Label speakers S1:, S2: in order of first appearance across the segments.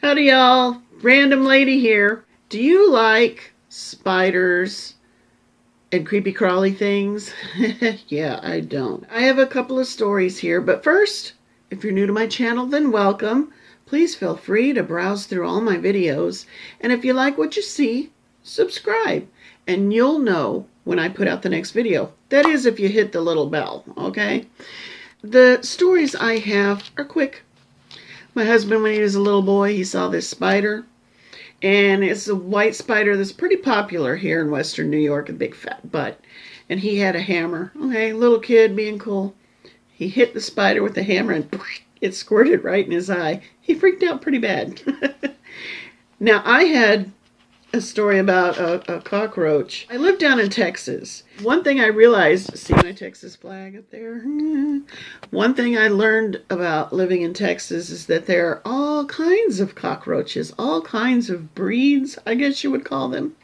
S1: Howdy y'all, random lady here. Do you like spiders and creepy crawly things? Yeah, I don't. I have a couple of stories here, but first, if you're new to my channel, then welcome. Please feel free to browse through all my videos, and if you like what you see, subscribe, and you'll know when I put out the next video. That is if you hit the little bell, okay? The stories I have are quick. My husband, when he was a little boy, he saw this spider, and it's a white spider that's pretty popular here in Western New York, a big fat butt, and he had a hammer. Okay, little kid being cool. He hit the spider with the hammer, and it squirted right in his eye. He freaked out pretty bad. Now, I had a story about a cockroach. I lived down in Texas. One thing I realized, see my Texas flag up there? One thing I learned about living in Texas is that there are all kinds of cockroaches, all kinds of breeds, I guess you would call them.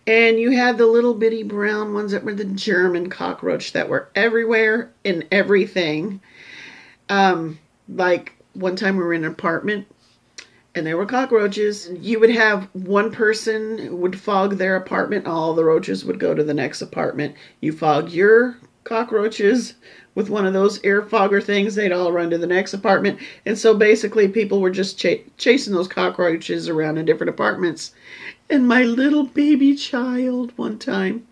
S1: And you had the little bitty brown ones that were the German cockroach that were everywhere in everything. Like one time we were in an apartment, and there were cockroaches. You would have one person who would fog their apartment. All the roaches would go to the next apartment. You fog your cockroaches with one of those air fogger things. They'd all run to the next apartment. And so basically people were just chasing those cockroaches around in different apartments. And my little baby child, one time,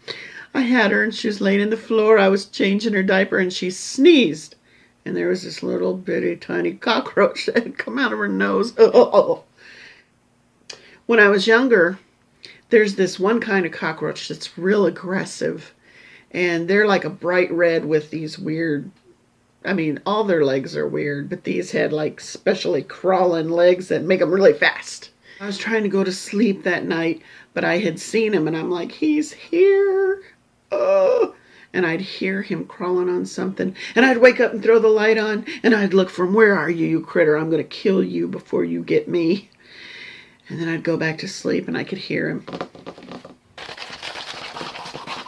S1: I had her and she was laying on the floor. I was changing her diaper and she sneezed. And there was this little bitty tiny cockroach that had come out of her nose. Oh. When I was younger, there's this one kind of cockroach that's real aggressive. And they're like a bright red with these weird, I mean, all their legs are weird, but these had like specially crawling legs that make them really fast. I was trying to go to sleep that night, but I had seen him and I'm like, he's here. Oh. And I'd hear him crawling on something. And I'd wake up and throw the light on. And I'd look for him. Where are you, you critter? I'm going to kill you before you get me. And then I'd go back to sleep and I could hear him.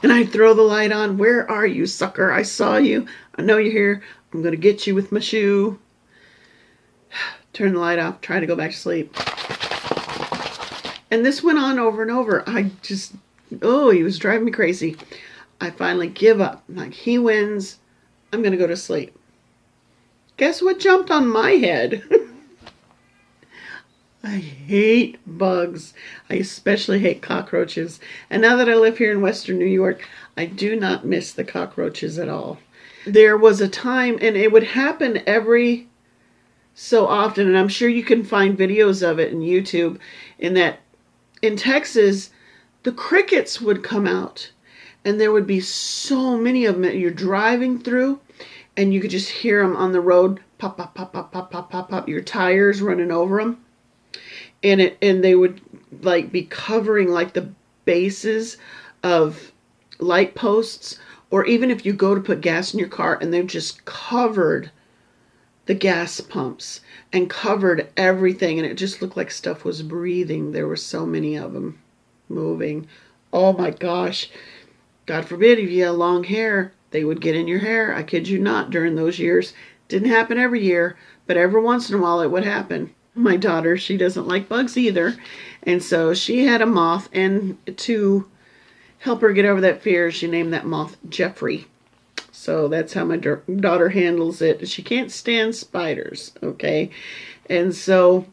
S1: And I'd throw the light on. Where are you, sucker? I saw you. I know you're here. I'm going to get you with my shoe. Turn the light off. Try to go back to sleep. And this went on over and over. He was driving me crazy. I finally give up. I'm like, he wins. I'm going to go to sleep. Guess what jumped on my head? I hate bugs. I especially hate cockroaches. And now that I live here in Western New York, I do not miss the cockroaches at all. There was a time, and it would happen every so often, and I'm sure you can find videos of it in YouTube, in Texas, the crickets would come out. And there would be so many of them that you're driving through, and you could just hear them on the road, pop, pop, pop, pop, pop, pop, pop, pop, your tires running over them. And they would like be covering like the bases of light posts, or even if you go to put gas in your car, and they've just covered the gas pumps and covered everything, and it just looked like stuff was breathing. There were so many of them moving. Oh my gosh. God forbid if you had long hair, they would get in your hair. I kid you not, during those years. Didn't happen every year, but every once in a while it would happen. My daughter, she doesn't like bugs either. And so she had a moth, and to help her get over that fear, she named that moth Jeffrey. So that's how my daughter handles it. She can't stand spiders, okay? And so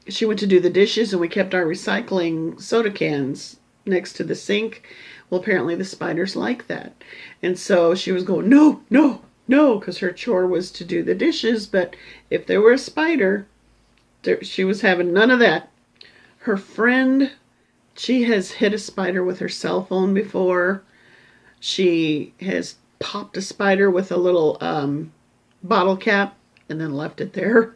S1: she went to do the dishes, and we kept our recycling soda cans next to the sink. Well, apparently the spiders like that. And so she was going, no, no, no, because her chore was to do the dishes. But if there were a spider, she was having none of that. Her friend, she has hit a spider with her cell phone before. She has popped a spider with a little bottle cap and then left it there.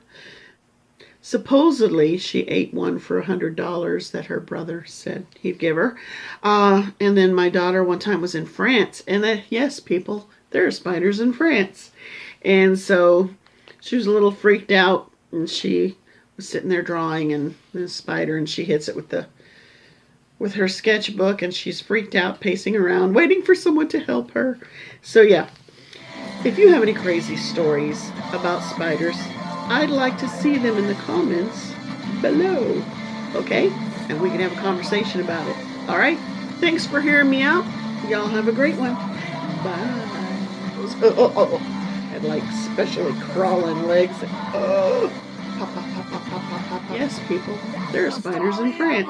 S1: Supposedly, she ate one for $100 that her brother said he'd give her. And then my daughter one time was in France. And yes, people, there are spiders in France. And so she was a little freaked out. And she was sitting there drawing and the spider. And she hits it with her sketchbook. And she's freaked out, pacing around, waiting for someone to help her. So yeah, if you have any crazy stories about spiders, I'd like to see them in the comments below. Okay? And we can have a conversation about it. All right? Thanks for hearing me out. Y'all have a great one. Bye. And like especially crawling legs. Oh. Pop, pop, pop, pop, pop, pop, pop. Yes, people. There are spiders in France.